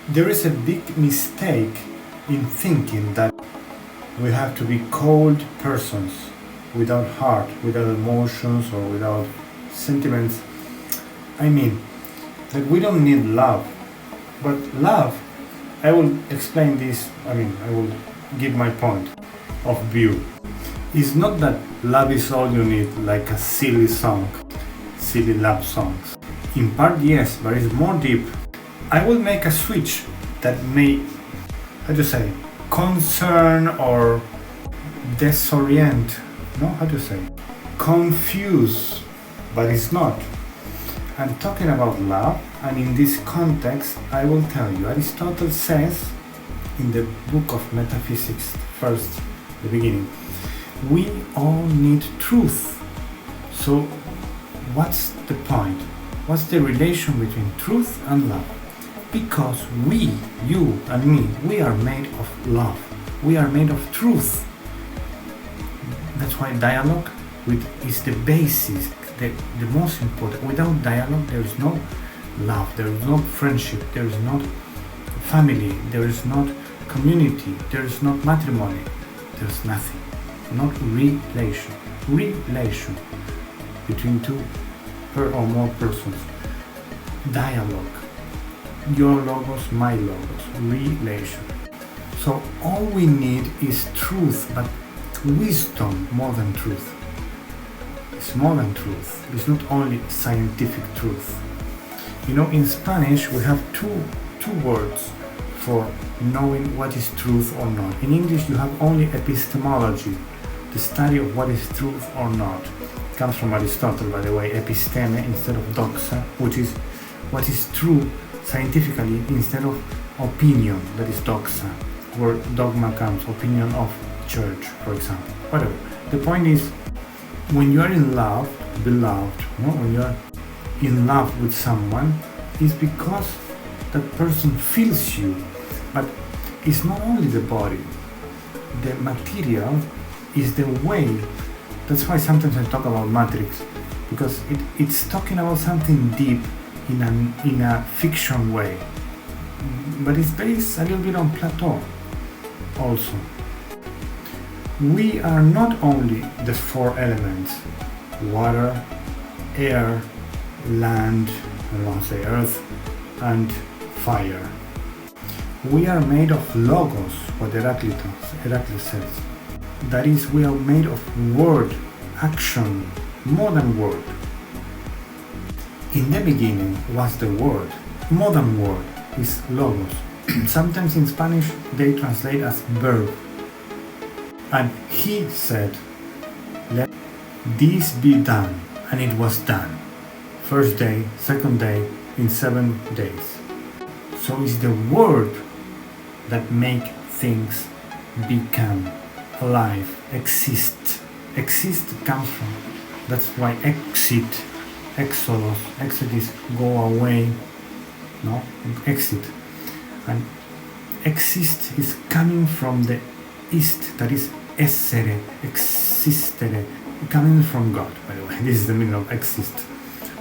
There is a big mistake in thinking that we have to be cold persons without heart, without emotions, or without sentiments. I mean, that we don't need love. But love, I will explain this, I will give my point of view. It's not that love is all you need, like a silly song, silly love songs. In part, yes, but it's more deep. I will make a switch that may, how to say, concern or disorient, no, how to say, confuse, but it's not. I'm talking about love, and in this context, I will tell you, Aristotle says in the book of Metaphysics, first, the beginning, we all need truth. So, what's the point? What's the relation between truth and love? Because we, you and me, we are made of love. We are made of truth. That's why dialogue is the basis, the most important. Without dialogue, there is no love, there is no friendship, there is not family, there is not community, there is not matrimony, there is nothing. Not relation. Relation between two or more persons. Dialogue. Your logos, my logos. Relation. So all we need is truth, but wisdom more than truth. It's more than truth. It's not only scientific truth. You know, in Spanish we have two words for knowing what is truth or not. In English you have only epistemology, the study of what is truth or not. It comes from Aristotle, by the way, episteme instead of doxa, which is what is true scientifically instead of opinion, that is doxa, where dogma comes, opinion of church, for example. Whatever. The point is, when you are in love, beloved, no? When you are in love with someone, it's because that person feels you. But it's not only the body. The material is the way. That's why sometimes I talk about Matrix, because it's talking about something deep in a fiction way. But it's based a little bit on Plato also. We are not only the four elements, water, air, land, I don't want to say earth, and fire. We are made of logos, what Heraclitus says. That is, we are made of word, action, more than word. In the beginning was the word, more than word, is logos. Sometimes in Spanish they translate as verb. And he said, let this be done, and it was done. First day, second day, in 7 days. So it's the word that make things become alive, exist. Exist comes from, that's why exit, exodus, exit is go away, no, exit. And exist is coming from the ist, that is essere, existere, coming from God, by the way. This is the meaning of exist.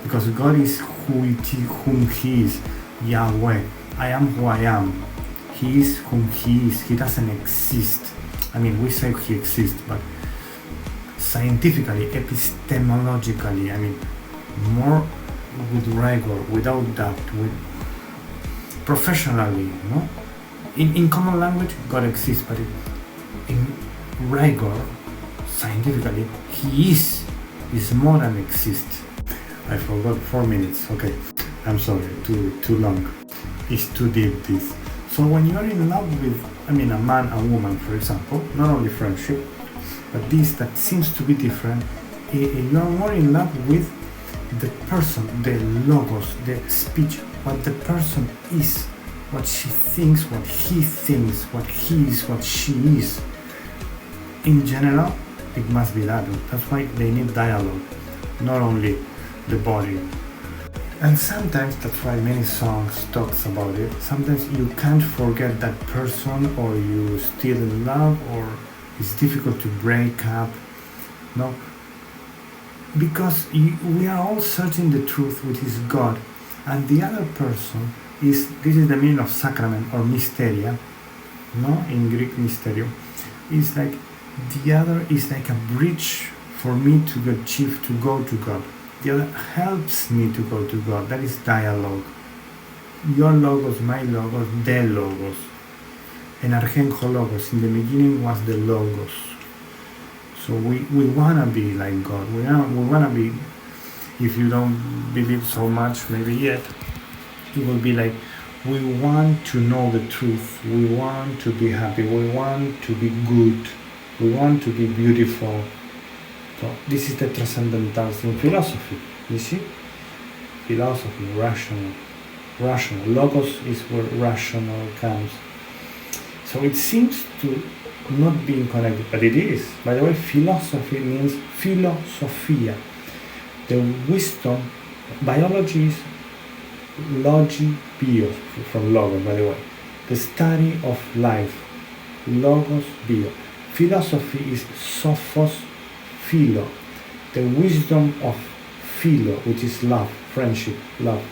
Because God is whom He is, Yahweh. I am who I am. He is whom He is. He doesn't exist. I mean, we say He exists, but scientifically, epistemologically, I mean, more with rigor, without doubt, with professionally, no? In common language, God exists, but in rigor, scientifically, He is more than exists. I forgot 4 minutes. Okay, I'm sorry, too long. It's too deep, this. So when you are in love with, a man and woman, for example, not only friendship, but this that seems to be different, you are more in love with the person, the logos, the speech, what the person is, what she thinks, what he thinks, what he is, what she is. In general, it must be that. That's why they need dialogue, not only the body. And sometimes, that's why many songs talks about it, sometimes you can't forget that person, or you still in love, or it's difficult to break up, no? Because we are all searching the truth, which is God, and the other person this is the meaning of sacrament or mysteria, no, in Greek mysterium. Is like the other is like a bridge for me to achieve to go to God. The other helps me to go to God. That is dialogue. Your logos, my logos, the logos. And Archenjo logos. In the beginning was the logos. So we wanna be like God. We wanna be. If you don't believe so much, maybe yet, it will be like we want to know the truth. We want to be happy. We want to be good. We want to be beautiful. So this is the transcendental in philosophy. You see, philosophy, rational. Logos is where rational comes. So it seems to not being connected, but it is. By the way, philosophy means philosophia. The wisdom, biology is logi bio, from logos, by the way. The study of life, logos bio. Philosophy is sophos philo, the wisdom of philo, which is love, friendship, love.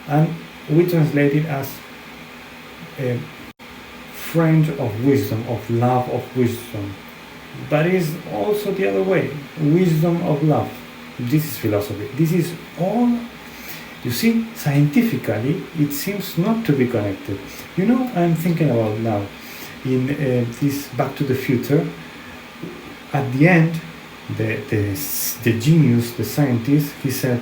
And we translate it as a friend of wisdom, of love of wisdom. But it is also the other way, wisdom of love. This is philosophy. This is all, you see, scientifically, it seems not to be connected. You know, I'm thinking about now, in this Back to the Future, at the end, the genius, the scientist, he said,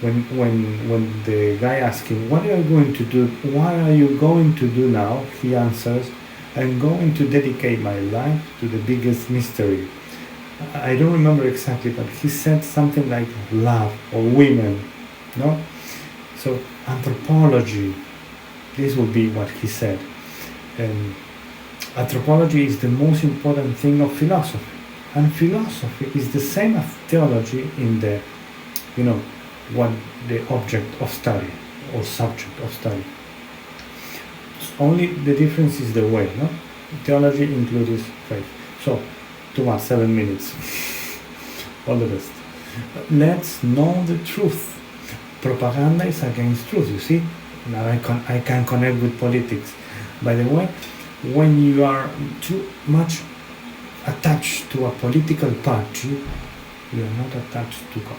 when the guy asked him, what are you going to do? What are you going to do now? He answers, I'm going to dedicate my life to the biggest mystery. I don't remember exactly, but he said something like love or women, no? So anthropology, this would be what he said. Anthropology is the most important thing of philosophy. And philosophy is the same as theology in the, what the object of study or subject of study. Only the difference is the way, no? Theology includes faith. So, too much, 7 minutes. All the best. Let's know the truth. Propaganda is against truth, you see? Now I can connect with politics. By the way, when you are too much attached to a political party, you are not attached to God.